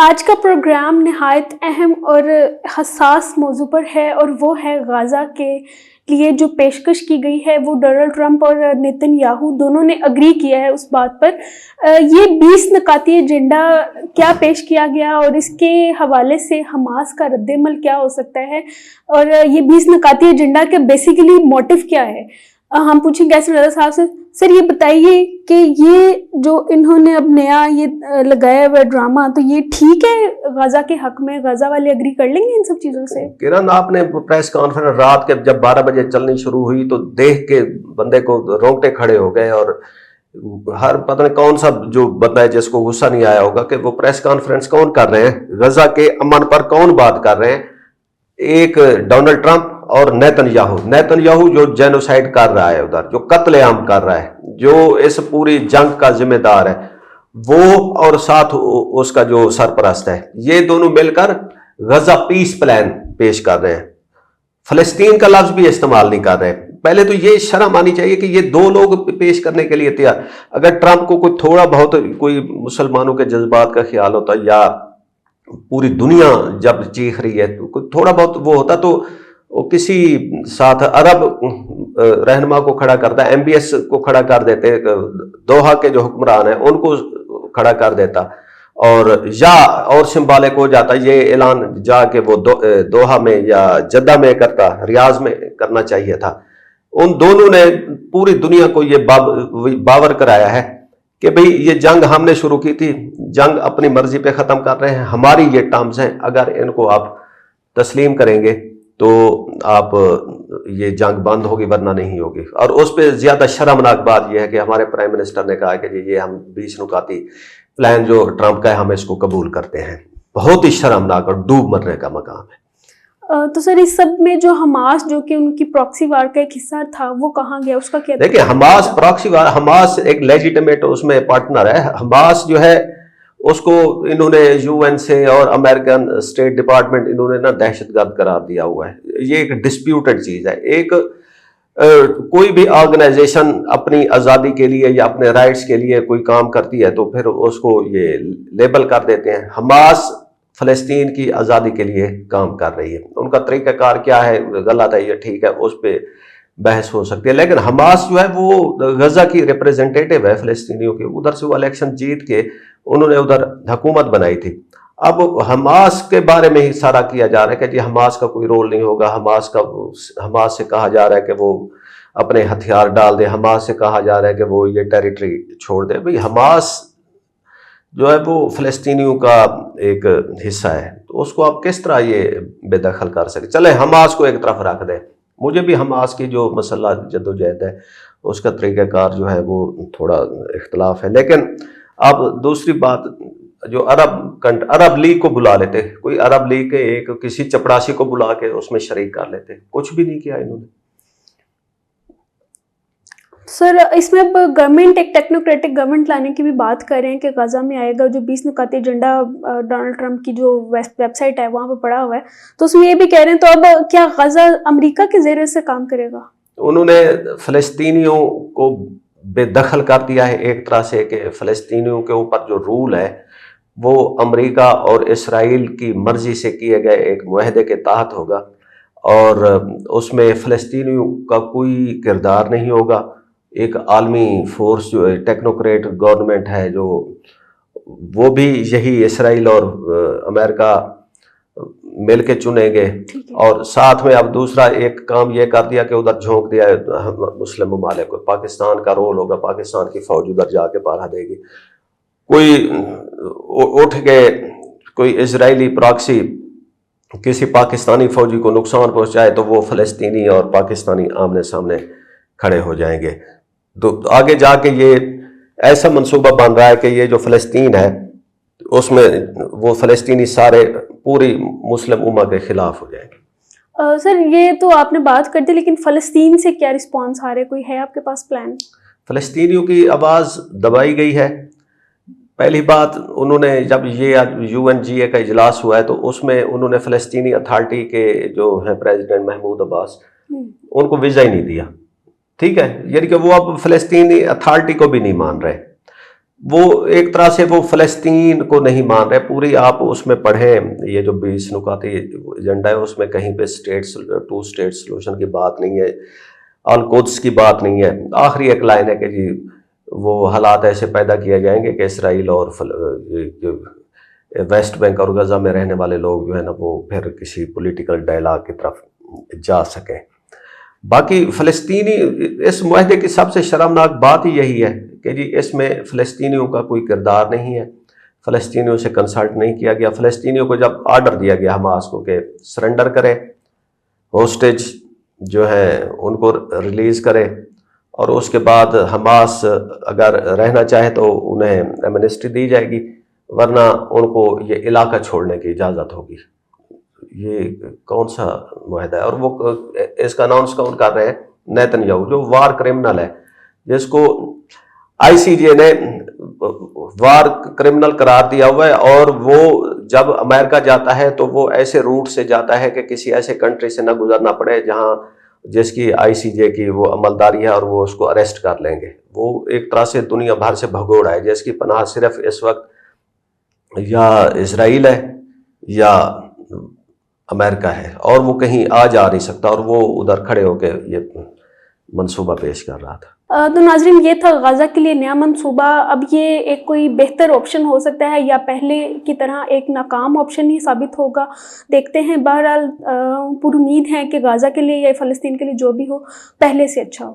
آج کا پروگرام نہایت اہم اور حساس موضوع پر ہے، اور وہ ہے غزہ کے لیے جو پیشکش کی گئی ہے وہ ڈونلڈ ٹرمپ اور نیتن یاہو دونوں نے اگری کیا ہے اس بات پر۔ یہ 20 نکاتی ایجنڈا کیا پیش کیا گیا اور اس کے حوالے سے حماس کا رد عمل کیا ہو سکتا ہے، اور یہ 20 نکاتی ایجنڈا کا بیسیکلی موٹیو کیا ہے؟ ہم پوچھیں گے ایسے رضا صاحب سے۔ سر یہ بتائیے کہ یہ جو انہوں نے اب نیا یہ لگایا ہوا ڈرامہ، تو یہ ٹھیک ہے غزہ کے حق میں؟ غزہ والے اگری کر لیں گے ان سب چیزوں سے؟ کرن، آپ نے پریس کانفرنس رات کے جب 12 بجے چلنی شروع ہوئی تو دیکھ کے بندے کو رونگٹے کھڑے ہو گئے، اور ہر پتہ نہیں کون سا جو بندہ ہے جس کو غصہ نہیں آیا ہوگا کہ وہ پریس کانفرنس کون کر رہے ہیں، غزہ کے امن پر کون بات کر رہے ہیں؟ ایک ڈونلڈ ٹرمپ اور نیتن یاہو جو جینوسائیڈ کر رہا ہے، ادھر جو قتل عام کر رہا ہے، جو اس پوری جنگ کا ذمہ دار ہے وہ، اور ساتھ اس کا جو سرپرست ہے، یہ دونوں مل کر غزہ پیس پلان پیش کر رہے ہیں۔ فلسطین کا لفظ بھی استعمال نہیں کر رہے۔ پہلے تو یہ شرم آنی چاہیے کہ یہ دو لوگ پیش کرنے کے لیے تیار۔ اگر ٹرمپ کو کوئی تھوڑا بہت کوئی مسلمانوں کے جذبات کا خیال ہوتا، یا پوری دنیا جب چیخ رہی ہے تو تھوڑا بہت وہ ہوتا، تو وہ کسی ساتھ عرب رہنما کو کھڑا کرتا، MBS کو کھڑا کر دیتے، دوحہ کے جو حکمران ہیں ان کو کھڑا کر دیتا، اور سمبالک ہو جاتا یہ اعلان جا کے وہ دوحہ میں یا جدہ میں کرتا، ریاض میں کرنا چاہیے تھا۔ ان دونوں نے پوری دنیا کو یہ باور کرایا ہے کہ بھئی یہ جنگ ہم نے شروع کی تھی، جنگ اپنی مرضی پہ ختم کر رہے ہیں، ہماری یہ ٹرمز ہیں، اگر ان کو آپ تسلیم کریں گے تو آپ یہ جنگ بند ہوگی ورنہ نہیں ہوگی۔ اور اس پہ زیادہ شرمناک بات یہ ہے کہ ہمارے پرائم منسٹر نے کہا کہ یہ ہم 20 نکاتی پلان جو ٹرمپ کا ہے ہم اس کو قبول کرتے ہیں۔ بہت ہی شرمناک اور ڈوب مرنے کا مقام ہے۔ تو سر اس سب میں جو حماس جو کہ ان کی پراکسی وار کا ایک حصہ تھا وہ کہاں گیا؟ اس کا کیا؟ دیکھیں، حماس پراکسی وار، حماس ایک لیجیٹمیٹ اس میں پارٹنر ہے۔ حماس جو ہے اس کو انہوں نے UN سے اور امریکن اسٹیٹ ڈپارٹمنٹ انہوں نے نا دہشت گرد قرار دیا ہوا ہے۔ یہ ایک ڈسپیوٹڈ چیز ہے۔ ایک کوئی بھی آرگنائزیشن اپنی آزادی کے لیے یا اپنے رائٹس کے لیے کوئی کام کرتی ہے تو پھر اس کو یہ لیبل کر دیتے ہیں۔ حماس فلسطین کی آزادی کے لیے کام کر رہی ہے۔ ان کا طریقہ کار کیا ہے، غلط ہے یا ٹھیک ہے، اس پہ بحث ہو سکتی ہے، لیکن حماس جو ہے وہ غزہ کی ریپریزنٹیٹیو ہے فلسطینیوں کی۔ ادھر سے وہ الیکشن جیت کے انہوں نے ادھر حکومت بنائی تھی۔ اب حماس کے بارے میں ہی سارا کیا جا رہا ہے کہ جی حماس کا کوئی رول نہیں ہوگا، حماس سے کہا جا رہا ہے کہ وہ اپنے ہتھیار ڈال دے، حماس سے کہا جا رہا ہے کہ وہ یہ ٹیریٹری چھوڑ دے۔ بھئی حماس جو ہے وہ فلسطینیوں کا ایک حصہ ہے، تو اس کو آپ کس طرح یہ بے دخل کر سکتے؟ چلے حماس کو ایک طرف رکھ دیں، مجھے بھی حماس کی جو مسلح جدوجہد ہے اس کا طریقہ کار جو ہے وہ تھوڑا اختلاف ہے، لیکن آپ دوسری بات جو عرب لیگ کو بلا لیتے، کوئی عرب لیگ کے ایک کسی چپڑاسی کو بلا کے اس میں شریک کر لیتے، کچھ بھی نہیں کیا انہوں نے۔ سر اس میں اب گورنمنٹ ایک ٹیکنوکریٹک گورنمنٹ لانے کی بھی بات کر رہے ہیں کہ غزہ میں آئے گا جو 20 نکاتی ایجنڈا ڈونلڈ ٹرمپ کی جو ویب سائٹ ہے وہاں پہ پڑا ہوا ہے، تو اس میں یہ بھی کہہ رہے ہیں، تو اب کیا غزہ امریکہ کے زیر سے کام کرے گا؟ انہوں نے فلسطینیوں کو بے دخل کر دیا ہے ایک طرح سے، کہ فلسطینیوں کے اوپر جو رول ہے وہ امریکہ اور اسرائیل کی مرضی سے کیے گئے ایک معاہدے کے تحت ہوگا، اور اس میں فلسطینیوں کا کوئی کردار نہیں ہوگا۔ ایک عالمی فورس جو ٹیکنوکریٹ گورنمنٹ ہے جو وہ بھی یہی اسرائیل اور امریکہ مل کے چنیں گے، اور ساتھ میں اب دوسرا ایک کام یہ کر دیا کہ ادھر جھونک دیا مسلم ممالک کو، پاکستان کا رول ہوگا، پاکستان کی فوج ادھر جا کے پہرا دے گی۔ کوئی اٹھ کے کوئی اسرائیلی پراکسی کسی پاکستانی فوجی کو نقصان پہنچائے تو وہ فلسطینی اور پاکستانی آمنے سامنے کھڑے ہو جائیں گے۔ تو آگے جا کے یہ ایسا منصوبہ بن رہا ہے کہ یہ جو فلسطین ہے اس میں وہ فلسطینی سارے پوری مسلم امہ کے خلاف ہو جائیں گے۔ سر یہ تو آپ نے بات کر دی، لیکن فلسطین سے کیا رسپانس آ رہا ہے؟ کوئی ہے آپ کے پاس پلان؟ فلسطینیوں کی آواز دبائی گئی ہے۔ پہلی بات، انہوں نے جب یہ UNGA کا اجلاس ہوا ہے تو اس میں انہوں نے فلسطینی اتھارٹی کے جو ہیں پریزیڈنٹ محمود عباس، ان کو ویزا ہی نہیں دیا، ٹھیک ہے، یعنی کہ وہ اب فلسطینی اتھارٹی کو بھی نہیں مان رہے۔ وہ ایک طرح سے وہ فلسطین کو نہیں مان رہے پوری. آپ اس میں پڑھیں یہ جو 20 نکاتی ایجنڈا ہے اس میں کہیں پہ ٹو اسٹیٹ سلوشن کی بات نہیں ہے, القدس کی بات نہیں ہے. آخری ایک لائن ہے کہ جی وہ حالات ایسے پیدا کیے جائیں گے کہ اسرائیل اور ویسٹ بینک اور غزہ میں رہنے والے لوگ جو ہے نا وہ پھر کسی پولیٹیکل ڈائلاگ کی طرف جا سکیں. باقی فلسطینی اس معاہدے کی سب سے شرمناک بات ہی یہی ہے کہ جی اس میں فلسطینیوں کا کوئی کردار نہیں ہے, فلسطینیوں سے کنسلٹ نہیں کیا گیا. فلسطینیوں کو جب آرڈر دیا گیا حماس کو کہ سرنڈر کرے, ہوسٹیج جو ہے ان کو ریلیز کرے, اور اس کے بعد حماس اگر رہنا چاہے تو انہیں ایمنسٹی دی جائے گی, ورنہ ان کو یہ علاقہ چھوڑنے کی اجازت ہوگی. یہ کون سا معاہدہ ہے؟ اور وہ اس کا اناؤنس کون کر رہے ہیں؟ نیتن یاہو, جو وار کرمنل ہے, جس کو آئی سی جے نے وار کرمنل قرار دیا ہوا ہے. اور وہ جب امریکہ جاتا ہے تو وہ ایسے روٹ سے جاتا ہے کہ کسی ایسے کنٹری سے نہ گزرنا پڑے جہاں جس کی آئی سی جے کی وہ عملداری ہے اور وہ اس کو اریسٹ کر لیں گے. وہ ایک طرح سے دنیا بھر سے بھگوڑا ہے, جس کی پناہ صرف اس وقت یا اسرائیل ہے یا امریکہ ہے, اور وہ کہیں آ جا نہیں سکتا, اور وہ ادھر کھڑے ہو کے یہ منصوبہ پیش کر رہا تھا. تو ناظرین یہ تھا غزہ کے لیے نیا منصوبہ. اب یہ ایک کوئی بہتر آپشن ہو سکتا ہے یا پہلے کی طرح ایک ناکام آپشن ہی ثابت ہوگا, دیکھتے ہیں. بہرحال پر امید ہے کہ غزہ کے لیے یا فلسطین کے لیے جو بھی ہو پہلے سے اچھا ہو.